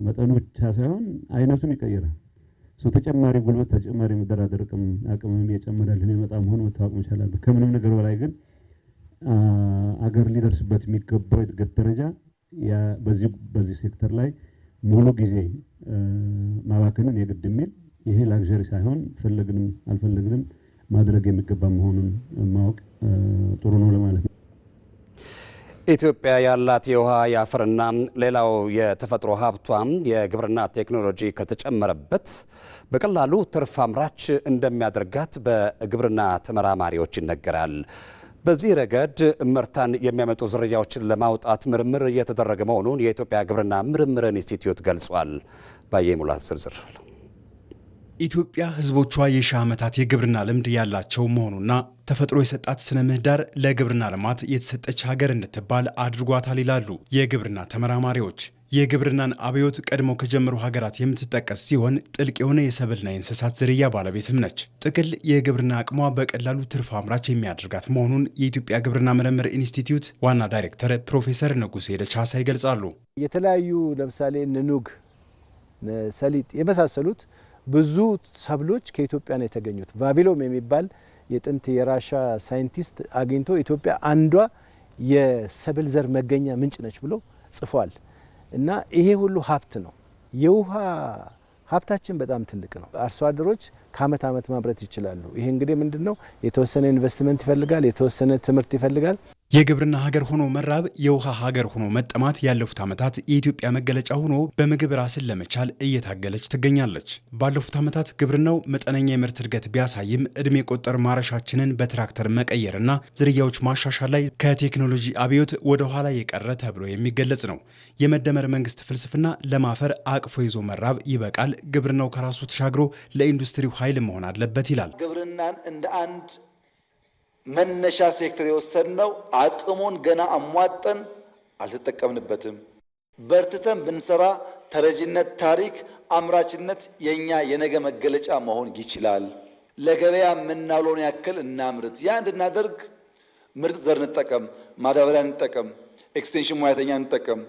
መጠኑ ብቻ ሳይሆን አይነቱን ይቀይራል። ተጨማሪ ጉልበት ተጨማሪ መደራደር አቅም እየጨመረልን የመጣ መሆኑ መታወቅ መቻል አለበት። ከምንም ነገር በላይ ግን አገር ሊደርስበት የሚገባው የእድገት ደረጃ በዚህ ሴክተር ላይ ሙሉ ጊዜ ማባከንን የግድ የሚል ይሄ ላግዠሪ ሳይሆን ፈለግንም አልፈለግንም ማድረግ የሚገባ መሆኑን ማወቅ ጥሩ ነው ለማለት ነው። ኢትዮጵያ ያላት የውሃ የአፈርና ሌላው የተፈጥሮ ሀብቷም የግብርና ቴክኖሎጂ ከተጨመረበት በቀላሉ ትርፍ አምራች እንደሚያደርጋት በግብርና ተመራማሪዎች ይነገራል። በዚህ ረገድ ምርታን የሚያመጡ ዝርያዎችን ለማውጣት ምርምር እየተደረገ መሆኑን የኢትዮጵያ ግብርና ምርምር ኢንስቲትዩት ገልጿል። ባየ ሙላት ዝርዝር። ኢትዮጵያ ሕዝቦቿ የሺህ ዓመታት የግብርና ልምድ ያላቸው መሆኑና ተፈጥሮ የሰጣት ስነ ምህዳር ለግብርና ልማት የተሰጠች ሀገር እንድትባል አድርጓታል ይላሉ የግብርና ተመራማሪዎች። የግብርናን አብዮት ቀድመው ከጀመሩ ሀገራት የምትጠቀስ ሲሆን ጥልቅ የሆነ የሰብልና የእንስሳት ዝርያ ባለቤትም ነች። ጥቅል የግብርና አቅሟ በቀላሉ ትርፍ አምራች የሚያደርጋት መሆኑን የኢትዮጵያ ግብርና ምርምር ኢንስቲትዩት ዋና ዳይሬክተር ፕሮፌሰር ንጉሴ ደቻሳ ይገልጻሉ። የተለያዩ ለምሳሌ ኑግ፣ ሰሊጥ የመሳሰሉት ብዙ ሰብሎች ከኢትዮጵያ ነው የተገኙት። ቫቪሎም የሚባል የጥንት የራሻ ሳይንቲስት አግኝቶ ኢትዮጵያ አንዷ የሰብል ዘር መገኛ ምንጭ ነች ብሎ ጽፏል። እና ይሄ ሁሉ ሀብት ነው። የውሃ ሀብታችን በጣም ትልቅ ነው። አርሶ አደሮች ከአመት አመት ማምረት ይችላሉ። ይሄ እንግዲህ ምንድነው የተወሰነ ኢንቨስትመንት ይፈልጋል፣ የተወሰነ ትምህርት ይፈልጋል። የግብርና ሀገር ሆኖ መራብ፣ የውሃ ሀገር ሆኖ መጠማት ያለፉት ዓመታት የኢትዮጵያ መገለጫ ሆኖ በምግብ ራስን ለመቻል እየታገለች ትገኛለች። ባለፉት ዓመታት ግብርናው መጠነኛ የምርት እድገት ቢያሳይም እድሜ ቆጠር ማረሻችንን በትራክተር መቀየርና ዝርያዎች ማሻሻል ላይ ከቴክኖሎጂ አብዮት ወደ ኋላ የቀረ ተብሎ የሚገለጽ ነው። የመደመር መንግስት ፍልስፍና ለማፈር አቅፎ ይዞ መራብ ይበቃል፣ ግብርናው ከራሱ ተሻግሮ ለኢንዱስትሪው ኃይል መሆን አለበት ይላል። ግብርናን እንደ አንድ መነሻ ሴክተር የወሰድነው አቅሙን ገና አሟጠን አልተጠቀምንበትም። በርትተን ብንሰራ ተረጂነት፣ ታሪክ፣ አምራችነት የኛ የነገ መገለጫ መሆን ይችላል። ለገበያ የምናውለውን ያክል እናምርት። ያ እንድናደርግ ምርጥ ዘር እንጠቀም፣ ማዳበሪያ እንጠቀም፣ ኤክስቴንሽን ሙያተኛ እንጠቀም፣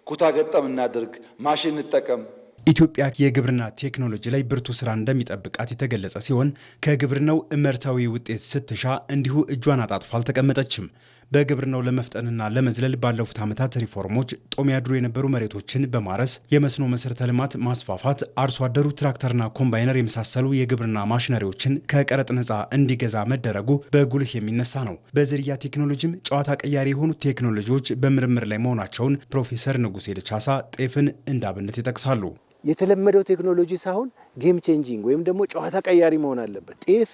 ኩታ ገጠም እናድርግ፣ ማሽን እንጠቀም። ኢትዮጵያ የግብርና ቴክኖሎጂ ላይ ብርቱ ስራ እንደሚጠብቃት የተገለጸ ሲሆን ከግብርናው እመርታዊ ውጤት ስትሻ እንዲሁ እጇን አጣጥፋ አልተቀመጠችም። በግብርናው ለመፍጠንና ለመዝለል ባለፉት ዓመታት ሪፎርሞች ጦም ያድሩ የነበሩ መሬቶችን በማረስ የመስኖ መሰረተ ልማት ማስፋፋት፣ አርሶ አደሩ ትራክተርና ኮምባይነር የመሳሰሉ የግብርና ማሽነሪዎችን ከቀረጥ ነፃ እንዲገዛ መደረጉ በጉልህ የሚነሳ ነው። በዝርያ ቴክኖሎጂም ጨዋታ ቀያሪ የሆኑ ቴክኖሎጂዎች በምርምር ላይ መሆናቸውን ፕሮፌሰር ንጉሴ ደቻሳ ጤፍን እንዳብነት ይጠቅሳሉ። የተለመደው ቴክኖሎጂ ሳይሆን ጌም ቼንጂንግ ወይም ደግሞ ጨዋታ ቀያሪ መሆን አለበት። ጤፍ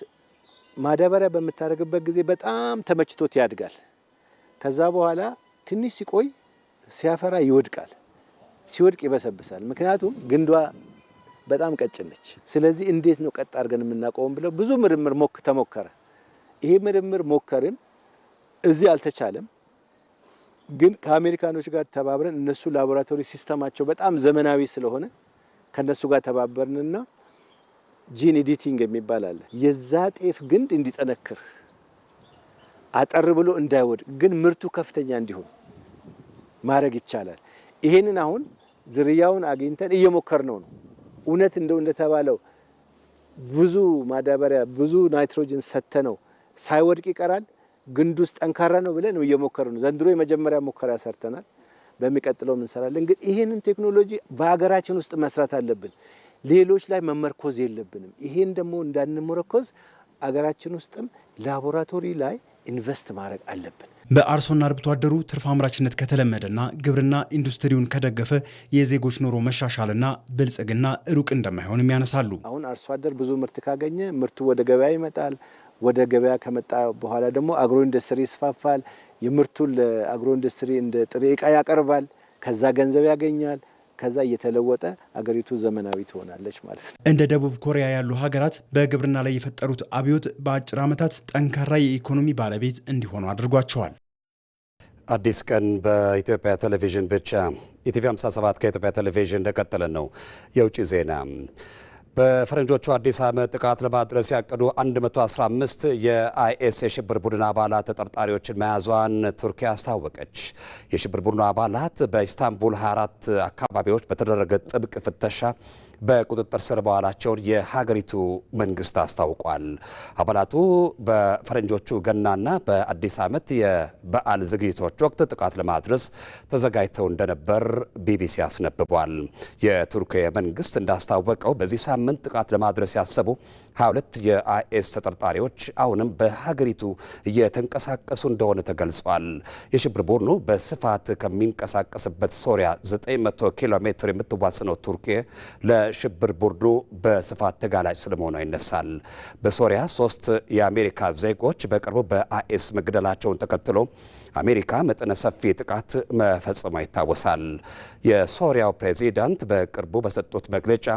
ማዳበሪያ በምታደርግበት ጊዜ በጣም ተመችቶት ያድጋል። ከዛ በኋላ ትንሽ ሲቆይ ሲያፈራ ይወድቃል። ሲወድቅ ይበሰብሳል። ምክንያቱም ግንዷ በጣም ቀጭን ነች። ስለዚህ እንዴት ነው ቀጥ አድርገን የምናቆም ብለው ብዙ ምርምር ተሞከረ። ይሄ ምርምር ሞከርን፣ እዚህ አልተቻለም። ግን ከአሜሪካኖች ጋር ተባብረን እነሱ ላቦራቶሪ ሲስተማቸው በጣም ዘመናዊ ስለሆነ ከነሱ ጋር ተባበርንና ጂን ኤዲቲንግ የሚባል አለ። የዛ ጤፍ ግንድ እንዲጠነክር አጠር ብሎ እንዳይወድቅ ግን ምርቱ ከፍተኛ እንዲሆን ማድረግ ይቻላል። ይሄንን አሁን ዝርያውን አግኝተን እየሞከርነው ነው። እውነት እንደተባለው ብዙ ማዳበሪያ ብዙ ናይትሮጅን ሰተነው ሳይወድቅ ይቀራል፣ ግንዱ ውስጥ ጠንካራ ነው ብለን እየሞከር ነው። ዘንድሮ የመጀመሪያ ሙከራ ሰርተናል። በሚቀጥለው እንሰራለን። ግን ይሄንን ቴክኖሎጂ በሀገራችን ውስጥ መስራት አለብን። ሌሎች ላይ መመርኮዝ የለብንም። ይሄን ደግሞ እንዳንመረኮዝ አገራችን ውስጥም ላቦራቶሪ ላይ ኢንቨስት ማድረግ አለብን። በአርሶና አርብቶ አደሩ ትርፍ አምራችነት ከተለመደና ግብርና ኢንዱስትሪውን ከደገፈ የዜጎች ኑሮ መሻሻልና ብልጽግና ሩቅ እንደማይሆንም ያነሳሉ። አሁን አርሶ አደር ብዙ ምርት ካገኘ ምርቱ ወደ ገበያ ይመጣል። ወደ ገበያ ከመጣ በኋላ ደግሞ አግሮ ኢንዱስትሪ ይስፋፋል። የምርቱን ለአግሮ ኢንዱስትሪ እንደ ጥሬ ዕቃ ያቀርባል። ከዛ ገንዘብ ያገኛል። ከዛ እየተለወጠ አገሪቱ ዘመናዊ ትሆናለች ማለት ነው። እንደ ደቡብ ኮሪያ ያሉ ሀገራት በግብርና ላይ የፈጠሩት አብዮት በአጭር ዓመታት ጠንካራ የኢኮኖሚ ባለቤት እንዲሆኑ አድርጓቸዋል። አዲስ ቀን በኢትዮጵያ ቴሌቪዥን ብቻ። ኢቲቪ 57 ከኢትዮጵያ ቴሌቪዥን እንደቀጠለ ነው። የውጭ ዜና በፈረንጆቹ አዲስ ዓመት ጥቃት ለማድረስ ያቀዱ 115 የአይኤስ የሽብር ቡድን አባላት ተጠርጣሪዎችን መያዟን ቱርኪ አስታወቀች። የሽብር ቡድኑ አባላት በኢስታንቡል 24 አካባቢዎች በተደረገ ጥብቅ ፍተሻ በቁጥጥር ስር መዋላቸውን የሀገሪቱ መንግስት አስታውቋል። አባላቱ በፈረንጆቹ ገናና በአዲስ ዓመት የበዓል ዝግጅቶች ወቅት ጥቃት ለማድረስ ተዘጋጅተው እንደነበር ቢቢሲ አስነብቧል። የቱርክ መንግስት እንዳስታወቀው በዚህ ሳምንት ጥቃት ለማድረስ ያሰቡ 22 የአይኤስ ተጠርጣሪዎች አሁንም በሀገሪቱ እየተንቀሳቀሱ እንደሆነ ተገልጿል። የሽብር ቡድኑ በስፋት ከሚንቀሳቀስበት ሶሪያ 900 ኪሎ ሜትር የምትዋስነው ቱርክ ለሽብር ቡድኑ በስፋት ተጋላጭ ስለመሆኗ ይነሳል። በሶሪያ 3 የአሜሪካ ዜጎች በቅርቡ በአይኤስ መግደላቸውን ተከትሎ አሜሪካ መጠነ ሰፊ ጥቃት መፈጸሟ ይታወሳል። የሶሪያው ፕሬዚዳንት በቅርቡ በሰጡት መግለጫ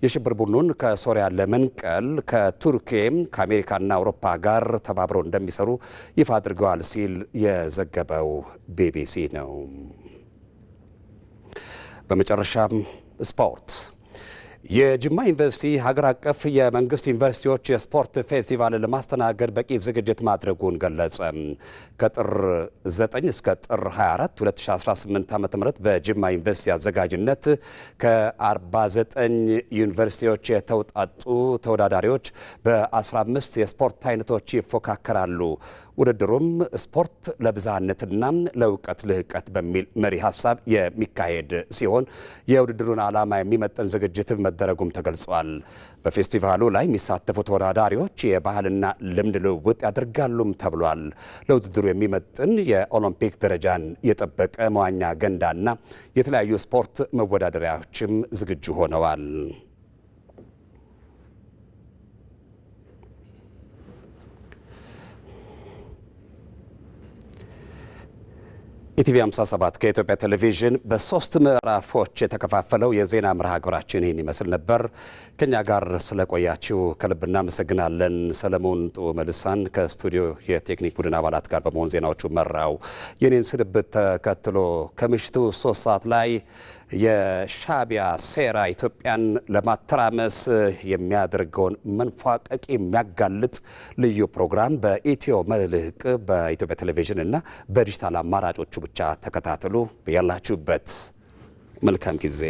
የሽብር ቡድኑን ከሶሪያ ለመንቀል ከቱርክ ከአሜሪካና አውሮፓ ጋር ተባብረው እንደሚሰሩ ይፋ አድርገዋል ሲል የዘገበው ቢቢሲ ነው። በመጨረሻም ስፖርት። የጅማ ዩኒቨርሲቲ ሀገር አቀፍ የመንግስት ዩኒቨርሲቲዎች የስፖርት ፌስቲቫልን ለማስተናገድ በቂ ዝግጅት ማድረጉን ገለጸ። ከጥር 9 እስከ ጥር 24 2018 ዓ.ም በጅማ ዩኒቨርሲቲ አዘጋጅነት ከ49 ዩኒቨርሲቲዎች የተውጣጡ ተወዳዳሪዎች በ15 የስፖርት አይነቶች ይፎካከራሉ። ውድድሩም ስፖርት ለብዝሃነትና ለእውቀት ልህቀት በሚል መሪ ሀሳብ የሚካሄድ ሲሆን የውድድሩን ዓላማ የሚመጥን ዝግጅት መደረጉም ተገልጿል። በፌስቲቫሉ ላይ የሚሳተፉ ተወዳዳሪዎች የባህልና ልምድ ልውውጥ ያደርጋሉም ተብሏል። ለውድድሩ የሚመጥን የኦሎምፒክ ደረጃን የጠበቀ መዋኛ ገንዳና የተለያዩ ስፖርት መወዳደሪያዎችም ዝግጁ ሆነዋል። ኢቲቪ 57 ከኢትዮጵያ ቴሌቪዥን በ3 ምዕራፎች የተከፋፈለው የዜና መርሃ ግብራችን ይህን ይመስል ነበር። ከኛ ጋር ስለቆያችሁ ከልብ እናመሰግናለን። ሰለሞን መልሳን ከስቱዲዮ የቴክኒክ ቡድን አባላት ጋር በመሆን ዜናዎቹ መራው። የኔን ስንብት ተከትሎ ከምሽቱ 3 ሰዓት ላይ የሻዕቢያ ሴራ ኢትዮጵያን ለማተራመስ የሚያደርገውን መንፏቀቅ የሚያጋልጥ ልዩ ፕሮግራም በኢትዮ መልሕቅ በኢትዮጵያ ቴሌቪዥን እና በዲጂታል አማራጮቹ ብቻ ተከታተሉ። ያላችሁበት መልካም ጊዜ